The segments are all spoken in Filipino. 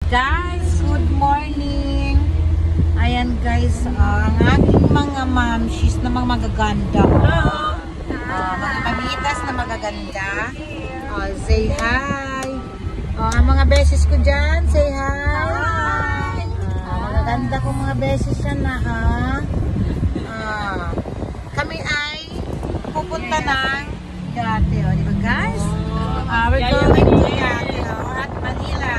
Guys, good morning. Ayan guys, ang aking mga mamshis na mga magaganda. Mga mamitas na magaganda. Say hi. Ang mga beses ko dyan, say hi. Magaganda ko mga beses yan na kami ay pupunta ng Yate, di ba guys? We're going to Yate at Manila.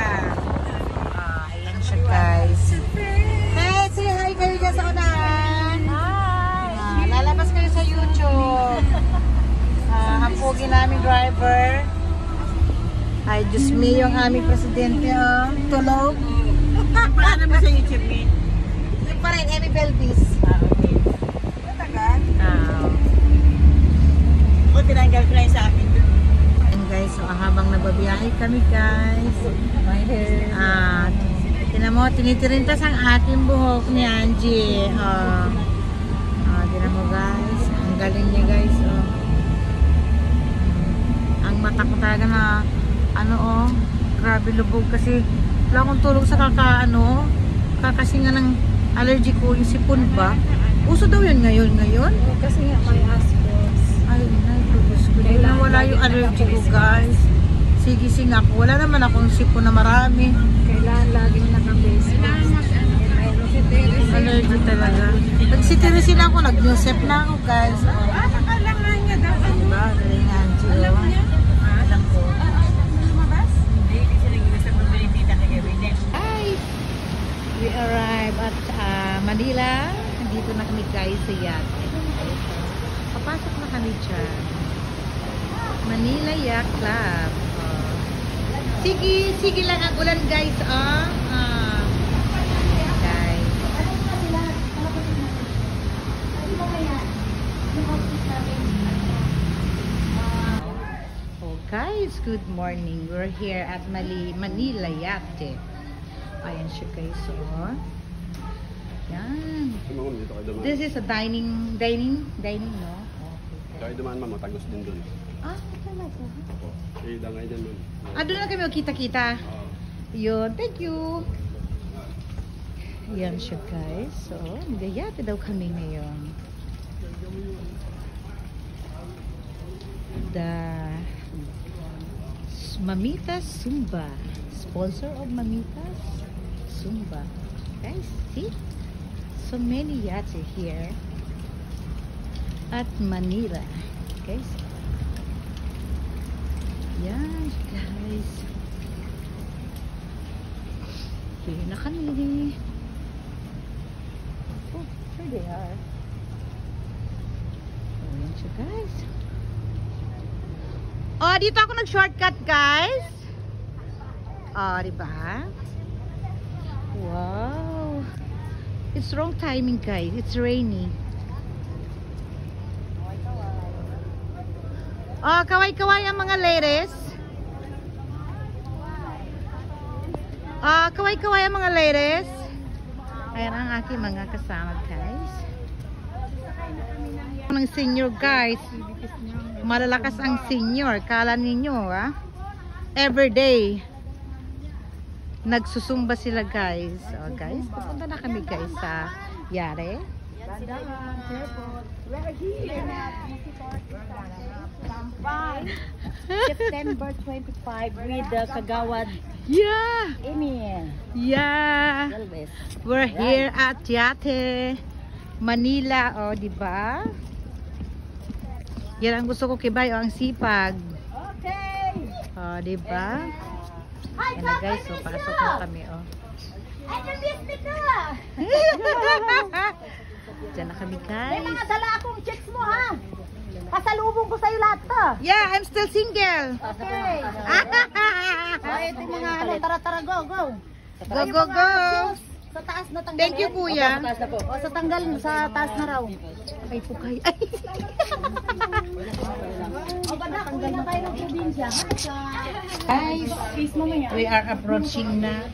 Ayan siya guys. Hey, say hi kayo dyan sa unahan. Hi! Lalabas kayo sa YouTube. Ang pogi namin driver. Ay, Diyos me, yung aming presidente. Tulog. Paano mo sa YouTube, me? Yung pa rin, Emmy Belvis. Okay. Matagal? O, tinanggal ko na yung sa akin. And guys, so habang nababiyahe kami guys. My hair. Tinan mo, tinitirintas ang ating buhok ni Angie. Tinan mo guys, ang galing niya guys. Ang mata ko talaga na, grabe lubog kasi wala akong tulog sa kakasinga ng allergy ko, yung sipon ba? Uso daw yun ngayon? Kasi nga may asbos. Ay, naipagos ko. Wala yung allergy ko guys. Sigising ako. Wala naman akong sipon na marami. Kailangan laging naka-face mask. Allergy talaga. Nagsitirisin ako, nag-newsep na ako guys. Akala nga niya daw. Diba? Galing nga Angie. Alam niya? Alam ko. Lumabas? Hindi, kasi nag-iwas na punta yung tita kagabi. Hi! We arrive at Manila. Dito na kami guys sa Yate. Papasok na kami dyan. Manila Yacht Club. Sige lang ang ulan guys. Guys. Oh guys, good morning. We're here at Manila Yacht. Ayan siya guys. Yan. This is a dining, no? Kaya dumaan ma'am, matagos din doon. Talaga? Eh, langay din ma'am. Doon na kami kita-kita. Yun, thank you. Yan siya guys. So, nagayate daw kami ngayon. The Mamitas Zumba. Sponsor of Mamitas Zumba. Guys, see? So many yachts are here at Manila. Guys. Yan guys. Here na kami. Oh, here they are. Ayan siya guys. Dito ako nag-shortcut guys. Diba? Wow. It's wrong timing guys. It's rainy. Kaway-kaway ang mga ladies. Kaway-kaway ang mga ladies. Ayan ang aking mga kasama guys. Ng senior guys. Malalakas ang senior. Kala ninyo everyday nagsusumba sila guys. Guys, pupunta na kami guys sa Yare. September 25 with the Kagawad. Yeah. Emil. Yeah. We're here at Yate, Manila. Diba? Yan ang gusto ko kibay. Ang sipag. Okay. Diba? Yan na guys. So, pasok na kami. Diyan na kami guys. May mga dala akong checks mo ha. Pasalubong ko sa'yo lahat to. Yeah, I'm still single. Okay. Ito yung mga tara, go. Go. Sa taas na tanggal. Thank you kuya. Sa tanggal, sa taas na raw. Ay pukay. Tanggal na tayo ng probinsya. Guys, we are approaching na.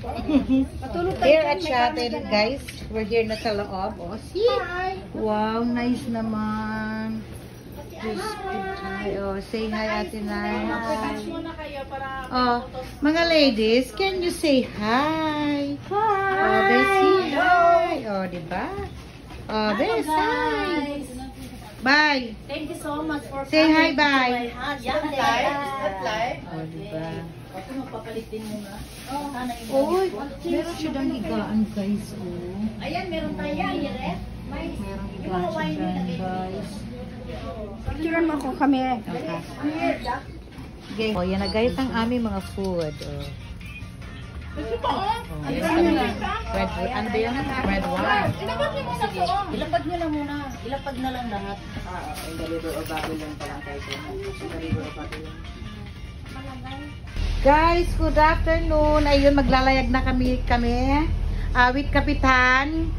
Here at Yate guys. We're here na sa loob. See? Wow, nice naman. Oh, say hi, Ate Nay. Oh, mga ladies, can you say hi? Oh, Bessie, hi. Oh, diba? Oh, Bessie, hi. Bye. Thank you so much for Say hi, coming to bye. my house. Live? Oh, diba? Ako magpapalit din muna. Sana yung Uy, meron siya dang higaan, guys. Oh. Ayan, meron tayo. Yeret. Meron higaan siya dyan, guys. Picturean mo ako kami. Okay. Okay. Oh, yan na guys ang aming mga food. Oh. Oh, ano ba yan? Red wine. Ilapag niyo muna po. Ilapag niyo lang muna. Ilapag na lang lahat. Guys, good afternoon. Ayun, maglalayag na kami. With Kapitan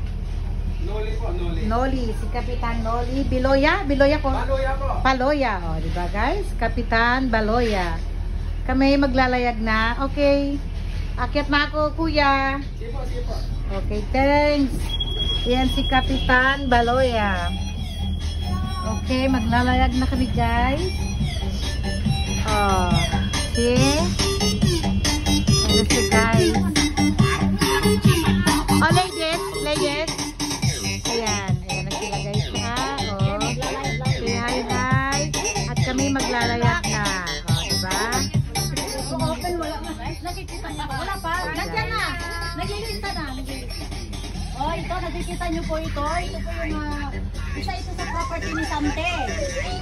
Noli po, Noli. Noli. Si Kapitan Noli. Biloya? Biloya ko? Paloya po. Paloya. O, diba guys? Kapitan Baloya. Kami maglalayag na. Okay. Akyat na ako, kuya. Sipo, sipo. Okay, thanks. Yan si Kapitan Baloya. Okay, maglalayag na kami, guys. Oh, see? Ayan siya, guys. Oh, ladies. Ladies. Ayan. Ayan na sila, guys, ha? Oh. Say hi, hi. At kami maglalayag na. Oh, diba? Open, wala na. Nakikita niyo. Wala pa. Nandiyan na. Naglilista na. Oh, ito. Nakikita niyo po ito. Ito po yung isa ito sa property ni Sante.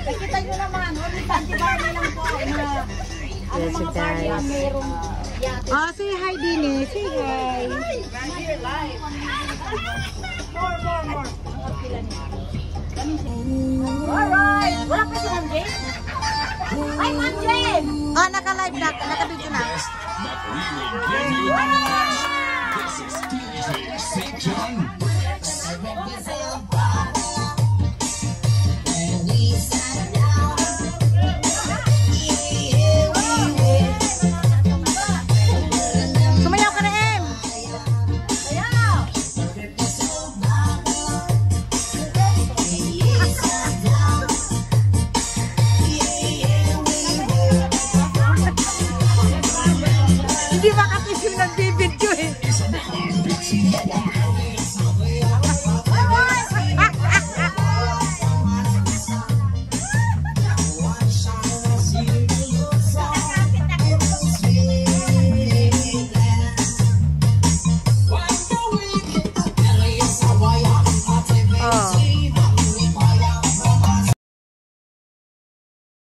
Nakikita niyo naman. Ni Sante Barney lang po. Ang Yes, mga Barney ang guys. mayroong yate. Oh, say hi, Dini. Say hi. More. Ang kapila niya. Alright. Wala pa si Ma'am Jane? Hi, Ma'am Jane! Oh, naka-live na. Naka-video na. Sumayaw ka na, Em. Hindi ba